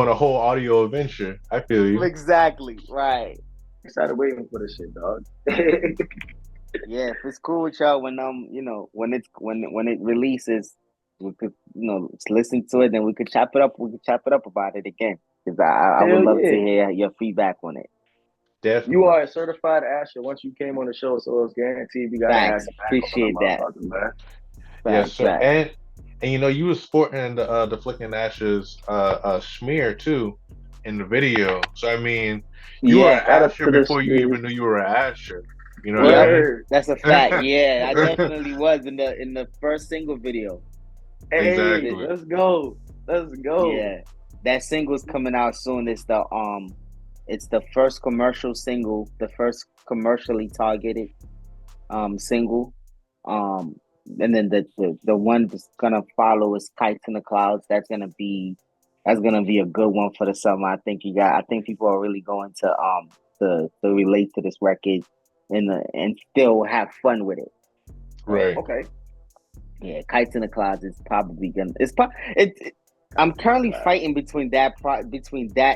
S2: a whole audio adventure. I feel you.
S1: Exactly. Right.
S3: Excited waiting for this shit, dog.
S1: Yeah, if it's cool with y'all, when when it releases, we could listen to it, then we could chop it up. We could chop it up about it again because I would love to hear your feedback on it.
S2: Definitely.
S3: You are a certified Asher once you came on the show, so it's guaranteed we got to ask.
S1: Appreciate that.
S2: Yes, sir. And you were sporting the Flicking Ashes smear too in the video. So I mean, you were an Asher before you even knew you were an Asher. You know what I mean?
S1: That's a fact. Yeah, I definitely was in the first single video.
S3: Hey,
S2: exactly.
S3: Let's go.
S1: Yeah, that single's coming out soon. It's the first commercial single, the first commercially targeted single. And then the one that's gonna follow is Kites in the Clouds. That's gonna be a good one for the summer. I think people are really going to relate to this record and still have fun with it.
S2: Right.
S3: Okay.
S1: Yeah, Kites in the Clouds is probably gonna. I'm currently fighting between that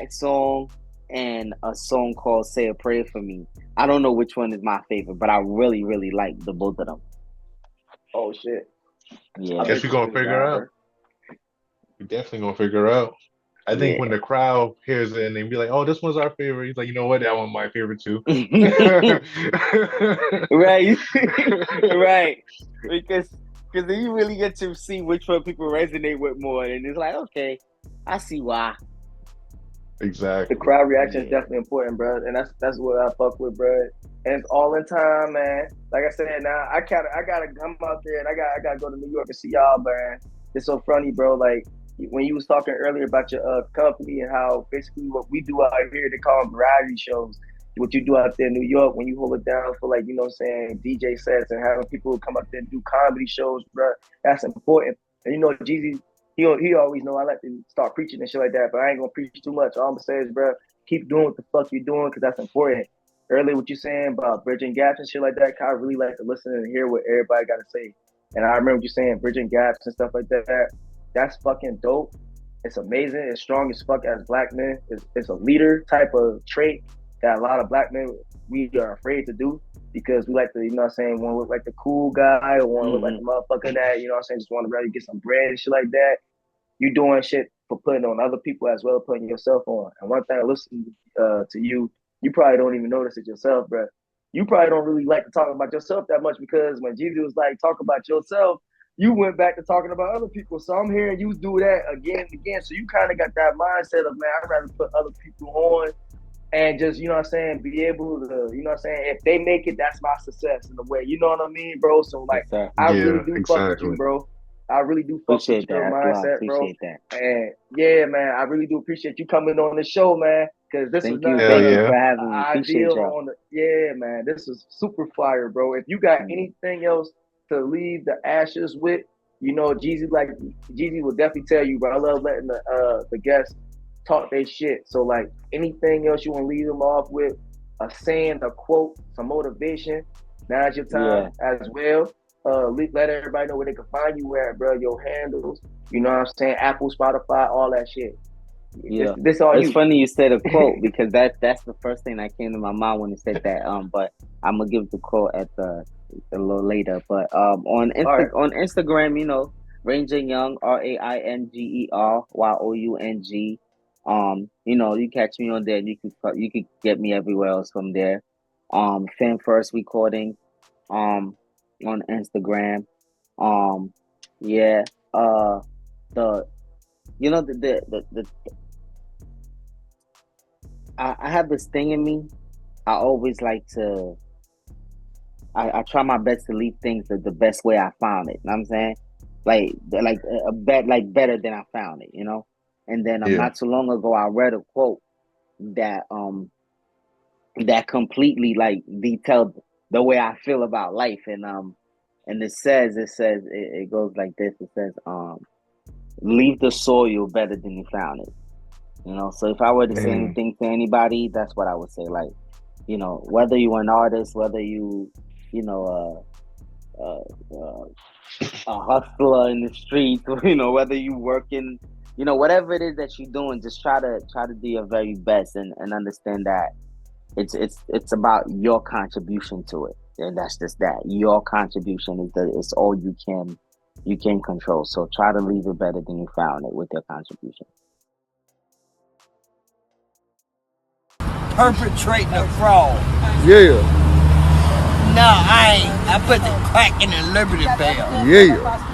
S1: song and a song called "Say a Prayer for Me." I don't know which one is my favorite, but I really, really like the both of them.
S3: Oh shit!
S1: Yeah,
S2: I guess we're gonna figure out. We're definitely gonna figure out. I think when the crowd hears it and they be like, "Oh, this one's our favorite," he's like, "You know what? That one's my favorite too."
S1: Right, right. Because then you really get to see which one people resonate with more, and it's like, okay, I see why.
S2: Exactly.
S3: The crowd reaction is definitely important, bro, and that's what I fuck with, bro. And it's all in time, man. Like I said, now I gotta come out there and I gotta go to New York and see y'all, man. It's so funny, bro. Like when you was talking earlier about your company and how basically what we do out here, they call them variety shows. What you do out there in New York when you hold it down for, like, you know what I'm saying, DJ sets and having people come up there and do comedy shows, bro. That's important. And you know, Jeezy, he always know I like to start preaching and shit like that, but I ain't gonna preach too much. All I'm gonna say is, bro, keep doing what the fuck you're doing, because that's important. Earlier, what you saying about bridging gaps and shit like that, I really like to listen and hear what everybody got to say. And I remember you saying bridging gaps and stuff like that. That's fucking dope. It's amazing. It's strong as fuck as black men. It's a leader type of trait that a lot of black men, we are afraid to do, because we like to, you know what I'm saying, want to look like the cool guy or want to look like the motherfucker that, you know what I'm saying, just want to really get some bread and shit like that. You doing shit for putting on other people as well, putting yourself on. And one thing I listen to you, you probably don't even notice it yourself, bro. You probably don't really like to talk about yourself that much, because when Jesus was like, talk about yourself, you went back to talking about other people. So I'm hearing you do that again and again. So you kind of got that mindset of, man, I'd rather put other people on and just, you know what I'm saying, be able to, you know what I'm saying, if they make it, that's my success in a way. You know what I mean, bro? So, like, I really do fuck with you, bro. I really do fuck with your mindset, bro. And yeah, man, I really do appreciate you coming on the show, man. Because this is not
S1: thank you for having me. Appreciate y'all.
S3: Yeah, man, this is super fire, bro. If you got anything else to leave the ashes with, you know, Jeezy will definitely tell you, bro. I love letting the guests talk their shit. So, like, anything else you want to leave them off with, a saying, a quote, some motivation, now's your time as well. Let everybody know where they can find you at, bro. Your handles, you know what I'm saying? Apple, Spotify, all that shit.
S1: Yeah, it's funny you said a quote, because that's the first thing that came to my mind when you said that. But I'm gonna give the quote at a little later. But on Instagram, you know, Rainger Young, RAINGERYOUNG. You know, you catch me on there. You can get me everywhere else from there. Fan First Recording, on Instagram. I have this thing in me. I always like to. I try my best to leave things the best way I found it. You know what I'm saying? Like better than I found it. You know. And then not too long ago, I read a quote that completely, like, detailed the way I feel about life, and it goes like this. It says, leave the soil better than you found it. You know, so if I were to say anything to anybody, that's what I would say. Like, you know, whether you're an artist, whether you know, a hustler in the streets, you know, whether you working, you know, whatever it is that you're doing, just try to do your very best, and understand that it's about your contribution to it. And that's just that. Your contribution is all you can control. So try to leave it better than you found it with your contribution.
S10: Perpetrating a fraud.
S4: Yeah.
S10: No, I ain't. I put the crack in the Liberty Bell.
S4: Yeah.